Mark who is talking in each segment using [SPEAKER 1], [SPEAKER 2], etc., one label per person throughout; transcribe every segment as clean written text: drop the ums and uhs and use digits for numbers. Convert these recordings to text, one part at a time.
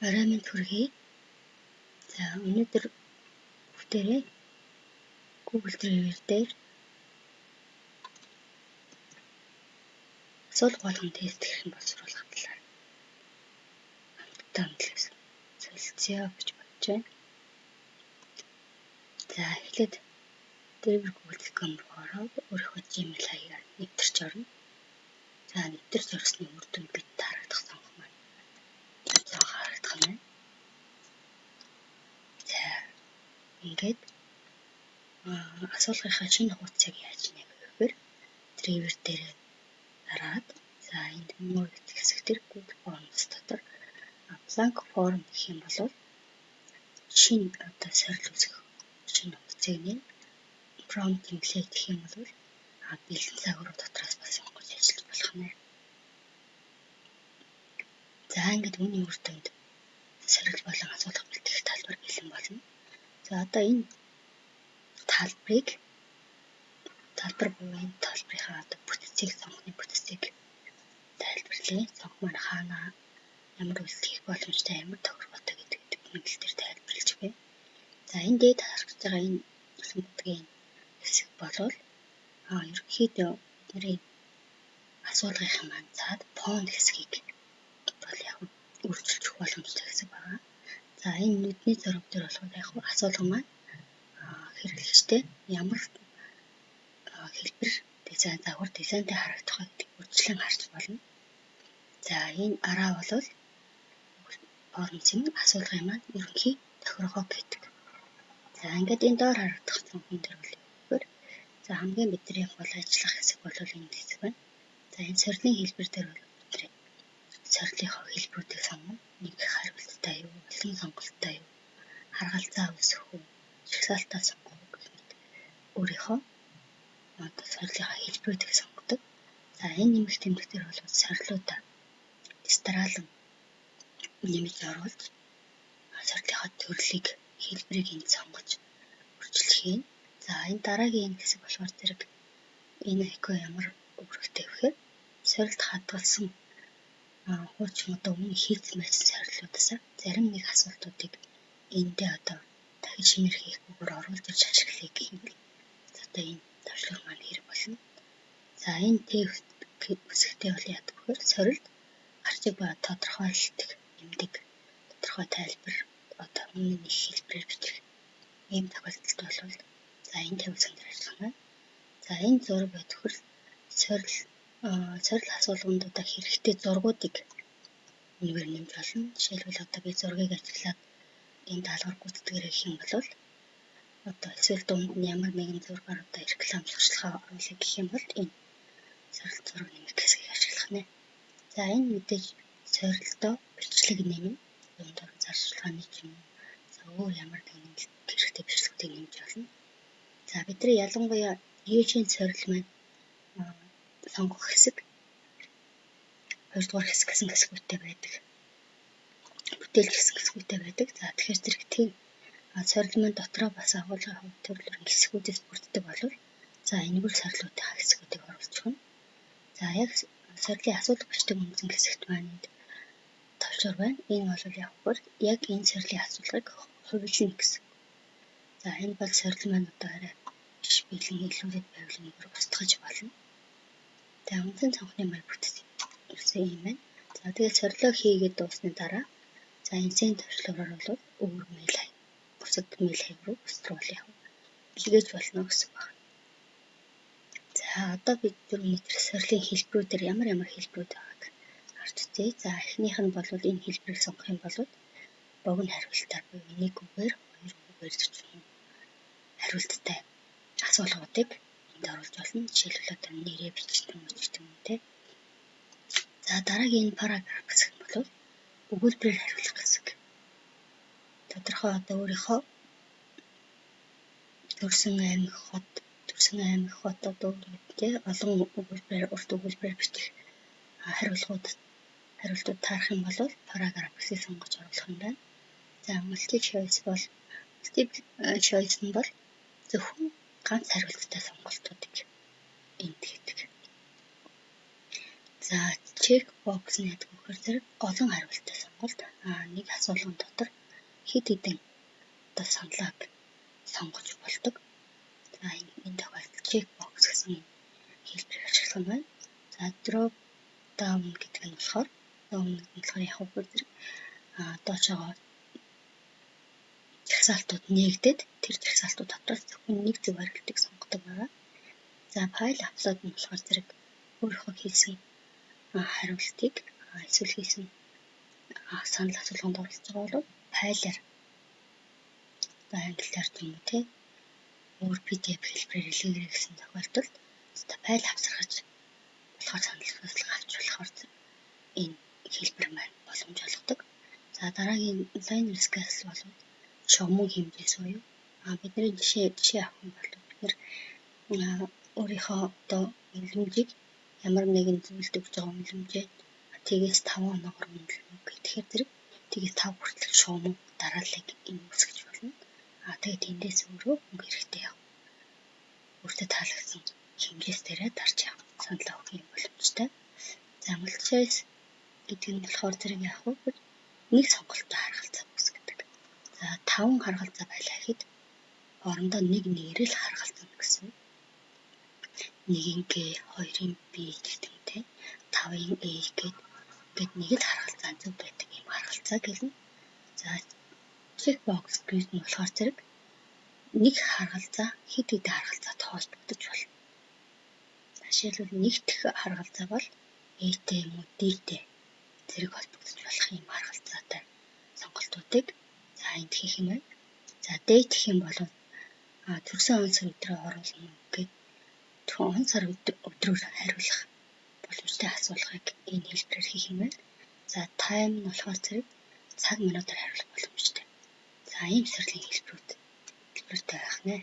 [SPEAKER 1] Орой минь төргий. За өнөөдөр бүгдээрээ Google Drive дээр асуулга болгон тест хийх юм боловсруулах талаар хамтдаа хэлсэн. Солилцъё гэж бодож байна. За эхлээд driver.google.com руу ороод өөрийнхөө Gmail хаягаар нэвтэрч орно. За нэвтэрч орсны үр дүнд бид тарагдах сонгох маань харагдах нь байна. За ингээд асуулгынхаа шинэ хуудсыг яаж нэх вэ гэхээр driver дээр дараад за энд мөн хэсэг дээр Google Forms дотор blank form гэх юм бол шинэ сорил үүсгэх шинэ хуудсыг нэ prompt template гэх юм бол бэлэн цагууруу дотроос бас сонгож ажиллаж болох нэ. За ингээд үүний үр дүнд сорил болон асуулга бэлтгэх талбар бэлэн болно. За одоо энэ талбар буюу энэ талбарынхаа бүтцийг сонгохны бүтцийг тайлбарлая. Сонгох маань хаана ямар үйлдэл хийх боломжтой, ямар тохиргоотой гэдэг мэдлэл дээр тайлбарлаж байна. За энэ дээд харагдаж байгаа энэ бүдгийн хэсэг болвол ерөнхийдөө бидний асуулгын маань цаад фонд хэсгийг бол яг өөрчилж өгөх боломжтой хэсэг байна. За энэ нүдний зураг дээр болохоор яг асуулга маань хэрэглэгчтэй ямар хэлбэр дизайн загвар дизайнтай харагдах вэ гэдэг үргэлжлэн харж болно. За энэ араа бол формын асуулгын маань ерөнхий тохиргоо гэдэг. За ингээд энэ доор харагдах цонхын дээр бол за хамгийн бидний гол ажиллах хэсэг бол энэ хэсэг байна. За энэ сорилын хэлбэр дээр бол бидний сорилынхоо хэлбэрүүдийг сонгоно. Нэг хариулттай юу, олон сонголттой юу, харгалзаа үүсэх үү, жагсаалтаа сонгох үү гэх мэт өөрийнхөө сорилынхаа хэлбэрүүдийг сонгодог. За энэ нэмэлт тэмдэг дээр бол сорилуудаа дистралан нэмж оруулж сорилынхаа төрлийг хэлбэрийг энд сонгож үржилжих юм. За энэ дараагийн хэсэг болохоор зэрэг энэ эко ямар үүрэгтэй вэхээр сорилд хадгалсан хуучин өмнө хийцэн байсан сорилуудаас зарим нэг асуултуудыг эндээ дахин шимэр хийхгүйгээр оруулж ирж ашиглая гэх юм. Одоо энэ тавшлага маань хэрэг болно. За энэ хэсэгтээ бол яадаг вэхээр сорилд арчиг ба тодорхойлолтыг нэмдэг тодорхой тайлбар өмнө нэг хэлбэрээр бичих ийм тохиолдолд бол за энэ тавилсан дээр ажиллах байна. За энэ зураг өгөхөр сорил асуулганд хэрэгтэй зургуудыг үнээр нэмж болно. Жишээлбэл би зургийг ажиглаад энэ даалгавар гүйцэтгэрэй гэх юм бол эсвэл дунд нь ямар нэгэн зургаар реклам сурталчилгаа оруулах гэх юм бол энэ сорил зураг нэмэх хэсгийг ашиглах нэ. За энэ мэдээж сорилдоо бичлэг нэмнэ. Дундор зарчилгааны юм. За өөр ямар нэгэн хэрэгтэй бичлэгүүдийг нэмж болно. За бидний ялангуяа ежийн сорил маань сонгох хэсэг 2 дугаар хэсэг гэсэн хэсгүүтэй байдаг. Бүтээлч гэсэн хэсгүүтэй байдаг. За тэгэхээр зэрэг тийм сорил маань дотроо бас агуулгын хувь төрлөөр хэсгүүдээс бүрддэг болов. За энэ бүр сорилуудын хэсгүүдийг оруулж өгнө. За яг сорилын асуулга бичдэг үндсэн хэсэгт маань товчор байна. Энэ бол яг энэ сорилын асуулгыг хувьжин гэсэн. За энэ бол сорил маань арай биш бэлэн хэллүүдэд байвал нэг устгаж болно. За үндсэн цонхны маань бүтсэн юм байна. За тэгээд сорилоо хийгээд дуусны дараа за энэний товчлогоор бол өөр мэйл хай. Бусад мэйл хай руу бусдруулах яв. Илгээж болно гэсэн байна. За одоо бид өнөөдөр сорилын хэлбэрүүдээр ямар хэлбэрүүд байгааг харж үзье. За эхнийх нь бол энэ хэлбэрийг сонгох юм бол богино хариултаар буюу нэг үгээр, хоёр үгээр зөвхөн хариулттай асуулгуудыг энд оруулж болно. Жишээлбэл нэрээ бичсэн юм те. За дараагийн энэ параграф хэсэг бол өгүүлбэрээр хариулах хэсэг. Тодорхой өөрийнхөө төрсэн аймаг хотод олон өгүүлбэрээр урт өгүүлбэрээр бичих хариултууд таарах юм бол параграф хэсгийг сонгож оруулах юм байна. За multiple choice нь бол зөвхөн ганц хариулттай сонголтуудыг энд хийдэг. За check box гэдэг үгээр зэрэг олон хариулттай сонголт. Нэг асуулгын дотор хэд хэдэн одоо саналаг сонгож болдог. За энэ тохиолдолд check box гэсэн хэлбэрийг ашиглах нь байна. За drop down гэдэг нь болохоор яг үгээр зэрэг доошоо жагсаалтууд нээгдээд тэр жагсаалтууд дотроос зөвхөн нэг зөв хариултыг сонгодог байгаа. За файл апплод нь болохоор зэрэг өөрийнхөө хийсэн хариултыг эсвэл хийсэн санал асуулганд оролцож байгаа бол файлаар англиар юм тий өөр PDF хэлбэрээр илгээгэй гэсэн тохиолдолд файл авсаргаж болохоор санал асуулга авч болохоор энэ хэлбэр маань боломж олгодог. За дараагийн liner scale бол шогмог хэмжээс буюу бидний жишээ авах юм бол бид өөрийнхөө одоо үнэлэмжийг ямар нэгэн зүйлд өгж байгаа үнэлэмжээ тэгээс 5 оноогоор үнэлнэ гэхээр зэрэг тэгээс 5 хүртэлх шугам дарааллыг энэ үүсгэж болно. Тэгээд эндээс өөрөө мөнгө хэрэгтэй яв. Өөртөө таалагдсан хэмжээс дээрээ дарж явах санал авах юм боломжтой. За multi-choice гэдэг нь болохоор зэрэг яг нэг сонголттой харгалзаа үүсгэдэг. За 5 харгалзаа байлаа гэхэд орондоо нэг нэрэл харгалзана гэсэн. 1-ийн G, 2-ийн B гэдэг юм те. 5-ийн A гэд нэг л харгалзаа зөв байдаг юм харгалзаа гэлнэ. За checkbox гэх нь болохоор зэрэг нэг харгалзаа хэд хэдэн харгалзаад холбогдож болно. Жишээлбэл нэгдэх харгалзаа бол A-тэй юм уу D-тэй зэрэг холбогдож болох юм харгалзаатай сонголтуудыг за энд хийх юм байна. За date гэх юм бол төрсөн он сар өдрөө оруулна гэдэг түрүүн он сар өдрөөр хариулах боломжтой асуулгыг энэ хэлбэрээр хийх юм байна. За time нь болохоор зэрэг цаг минутаар хариулах боломжтой. За ийм сэрлийн хэлбэртэй байх нэ.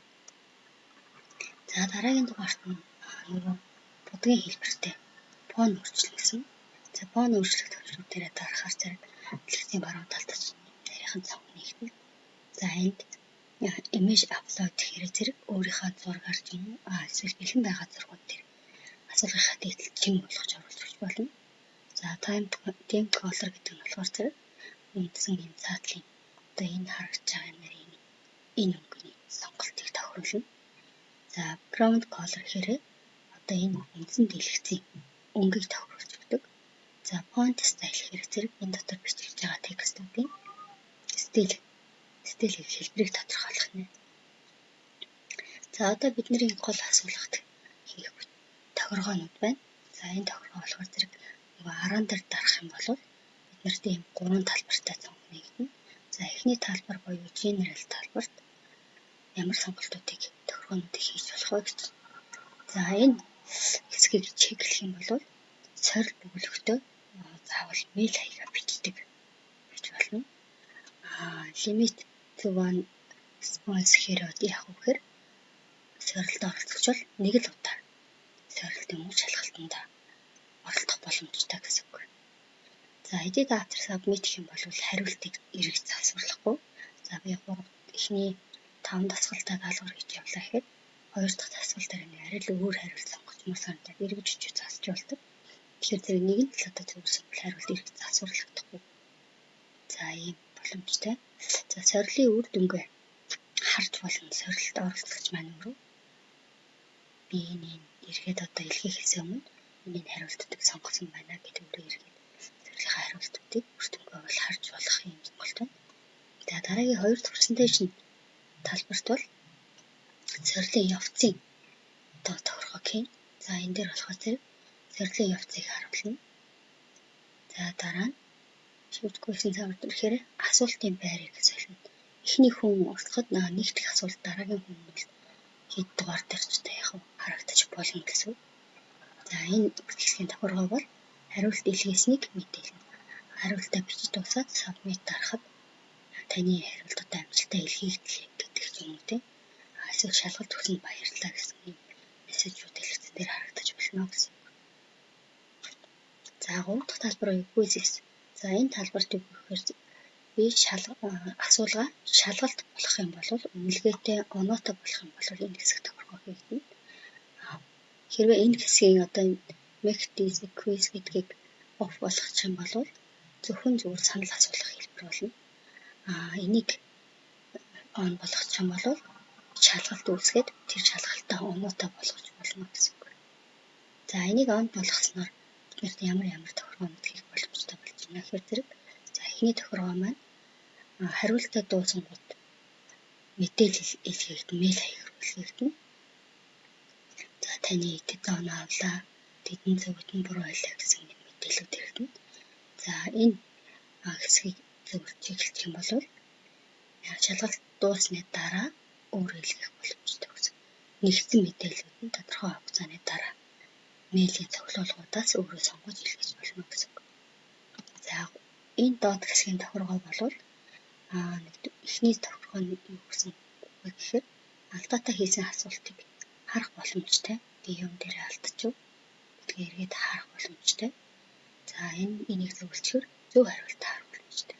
[SPEAKER 1] За дараагийн дугаарт нь будгийн хэлбэртэй фон өөрчлөлт гэсэн. За фон өөрчлөлт төвшүүдээр дарахаар зэрэг дэлгэцийн баруун талд нарийнхан цонх нэгтэн. За энд image upload гэхээр зэрэг өөрийнхөө зургаар ч юм уу эсвэл бэлэн байгаа зургууд дээр асуулгынхаа дээдлэлт юм болгож оруулж өгч болно. За time color гэдэг нь болохоор зэрэг үндсэн юм цаатлын одоо энэ харагдаж байгаа нарын энэ өнгөний сонголтыг тохируулна. За background color гэхээр одоо энэ үндсэн дэлгэцийн өнгөийг тохируулж өгдөг. За font style гэхээр зэрэг энэ дотор бичигдэж байгаа текстүүдийн стил хэлбэрийг тодорхойлох нэ. За одоо бидний гол асуулгад хийх тохиргоонууд байна. За энэ тохиргоо болохоор зэрэг араан дээр дарах юм бол бид нарт ийм 3 талбартай цонх нэгдэнэ. За эхний талбар буюу general талбарт ямар сонголтуудыг тохиргоонуудыг хийж болох вэ гэж. За энэ хэсгийг чеклэх юм бол сорил өгүүлбэртөө заавал мэйл хаягаар бичдэг гэж болно. Limit to one response гэхээр яг үгээр сорилд оролцож бол нэг л удаа сорилтын мөн шалгалтанд оролцох боломжтой гэсэн үг. За edit after submit гэх юм бол хариултыг эргэж засварлахгүй. За би эхний 5 дасгалтаа даалгавар хийж явлаа гэхэд 2 дахь дасгал дээр нэг арай л өөр хариулт сонгочмоор санагдаад эргэж очиж засч болдог. Тэгэхээр зэрэг нэг нь л одоо зөвхөн хариулт эргэж засварлагдахгүй. За ийм боломжтой. За сорилын үр дүнгээ харж болно. Сорилт оролцогч маань өөрөө би энэ эргээд одоо илгээхээс өмнө энэ хариултыг сонгосон байна гэдэг өөрөө эргээд сорилынхаа хариултуудыг үр дүнгээ бол харж болох юм сонголт байна. За дараагийн 2 дахь presentation талбарт бол сорилын явцын одоо тохиргоо хийн. За энэ дээр болохоор зэрэг сорилын явцыг харуулна. За дараа нь шийдгүйсэн цаавар төрөхээр асуултын байрыг солино. Эхний хүн уртахад нэгдэх асуулт дараагийн хүн бол хэд дугаар дээр ч яг харагдаж болно гэсэн. За энэ хэсгийн тохиргоо бол хариулт илгээснийг мэдээлнэ. Хариултаа бичиж дуусаад submit дарахад таны хариултад амжилттай илгээгдлээ гэдэг юм уу те. Эсвэл шалгалт өгсөнд баярлалаа гэсэн юм мессежүүд дэлгэцэн дээр харагдаж болно гэсэн. За 3 дахь талбар юу quiz. За энэ талбарт юу гэхээр би асуулга шалгалт болох юм бол үнэлгээтэй оноотой болох юм бол энэ хэсэг тохиргоо хийгдэнэ. Хэрвээ энэ хэсгийн одоо make this a quiz гэдгийг off болгох юм бол зөвхөн зүгээр санал асуулах хэлбэр болно. Энийг on болгох юм бол шалгалт үүсгээд тэр шалгалтаа оноотой болгож болно гэсэн үг. За энийг on болгосноор биднэрт ямар тохиргоо мэдэх боломжтой болж байна гэхээр зэрэг за эхний тохиргоо маань хариултаа дуусангууд мэдээлэл илгээгдэн мэйл хаягаар илгээгдэн. За таны тэд оноо авлаа, тэдэн зөвхөн буруу байлаа гэсэн мэдээлэлүүд иргэн. За энэ хэсгийг зөвлөж эхэлчих юм бол шалгалт дуусны дараа өөрөө илгээх боломжтой гэсэн. Нэгдсэн мэдээлэлүүд нь тодорхой хугацааны дараа мэйлийн цоглуулгуудаас өөрөө сонгож илгээж болно гэсэн. За энэ доод хэсгийн тохиргоо бол эхний тохиргоо нь юу гэсэн үг гэхээр алдаатай хийсэн асуултыг харах боломжтой. Би юм дээр алдчихв. Гэдгээ эргээд харах боломжтой. За энийг зөвлөчгөр зөв хариулт харах боломжтой.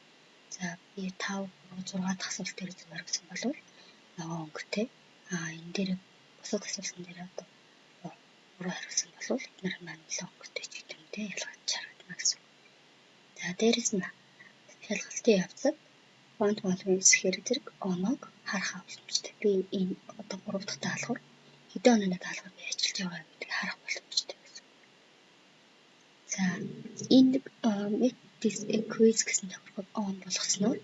[SPEAKER 1] За би 5, 3, 6 дахь асуулт дээр зөв хариулсан бол нөгөө өнгөтэй. Энэ дээр бусад асуултан дээр одоо буруу хариулсан бол эдгээр маань өнгөтэй ч гэдэг юм те ялгаж харагдана гэсэн. За дээрэс нь шалгалтын явцад фонт болгоно гэхээр зэрэг оноог харах боломжтой. Би энэ одоо 3 дахь даалгавар хэдэн онооны даалгавар би ажиллаж байгаа гэдгийг харах боломжтой гэсэн. За энэ make this a quiz гэсэн тохиргоод on болгосноор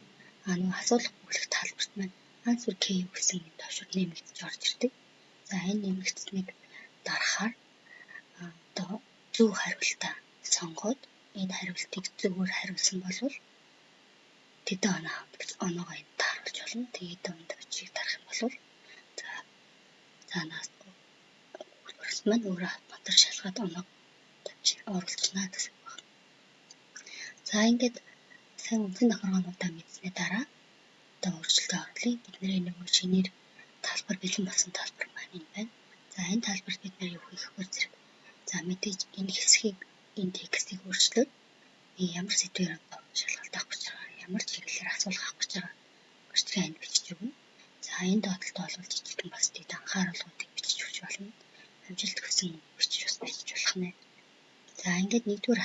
[SPEAKER 1] нөгөө асуулах бүлэг талбарт маань answer key гэсэн төвшөр нэмэгдэж орж ирдэг. За энэ нэмэгдсэнийг дарахаар одоо зөв хариултаа сонгоод энэ хариултыг зөвөр хариулсан бол тэдэн оноо авах гэж оноогоо энд тааруулж болно. Тэгээд онд очиг дарах юм бол заанаас хүрс маань өөрөө батар шалгаад оноог оруулчихна гэсэн үг байна. За ингээд сайн үндсэн тохиргоонуудаа мэдсэний дараа одоо өөрчлөлтөд орлоо. Бидний нөгөө шинээр талбар бэлэн болсон талбар маань энэ байна. За энэ талбарт бид нэр юу хийх вэ зэрэг. За мэдээж энэ хэсгийг энэ текстийг өөрчлөөд ямар сэдвээр шалгалт авах гэж байгаа, ямар чиглэлээр асуулга авах гэж байгаа гэрчлэн энд бичиж өгнө. За энэ доотлолт бол жижигхэн бас тийм анхааруулгуудыг бичиж өгч болно. Амжилт өгсөн бичиж болох нэ. За ингээд нэгдүгээр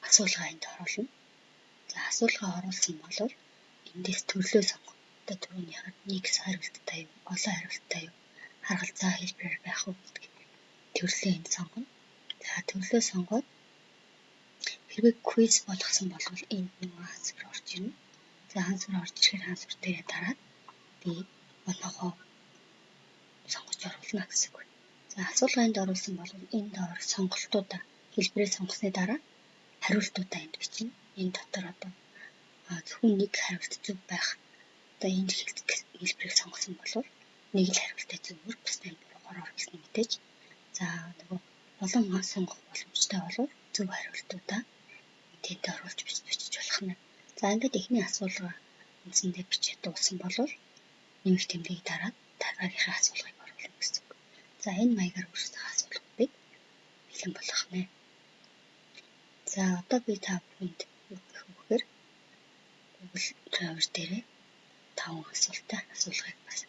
[SPEAKER 1] асуулгаа энд оруулна. За асуулгаа оруулсан бол эндээс төрлөө сонгох. Одоо түрүүнийхээр нэг хариулттай юу, олон хариулттай юу, харгалзаа хэлбэрээр байх уу гэдэг төрлөө энд сонгоно. За төрлөө сонгоод хэрвээ quiz болгосон бол энд нэг ансвар орж ирнэ. За ансвар орж ирэхээр ансвар дээрээ дараад би оноогоо сонгож оруулна гэсэн үг. За асуулгаа энд оруулсан бол энэ доор сонголтуудаа хэлбэрээ сонгосны дараа хариултуудаа энд бичнэ. Энэ дотор одоо зөвхөн нэг хариулт зөв байх. Одоо энэ хэлбэрийг сонгосон бол нэг л хариултаа зөвөр бусдын буруугаар оруулсан мэдээж. За нөгөө олон сонгох боломжтой бол зөв хариултуудаа тэнд оруулж бичиж болох нь. За ингээд эхний асуулга үндсэндээ бичиж дууссан бол нэмэлт тэмдгийг дараад дараагийнхаа асуулгыг оруулах гэсэн үг. За энэ маягаар өөрсдөө асуулгуудыг бэлэн болгох нэ. За одоо би та бүхэнд юу гэх вэ гэхээр Google Drive дээрээ 5 асуулгыг бас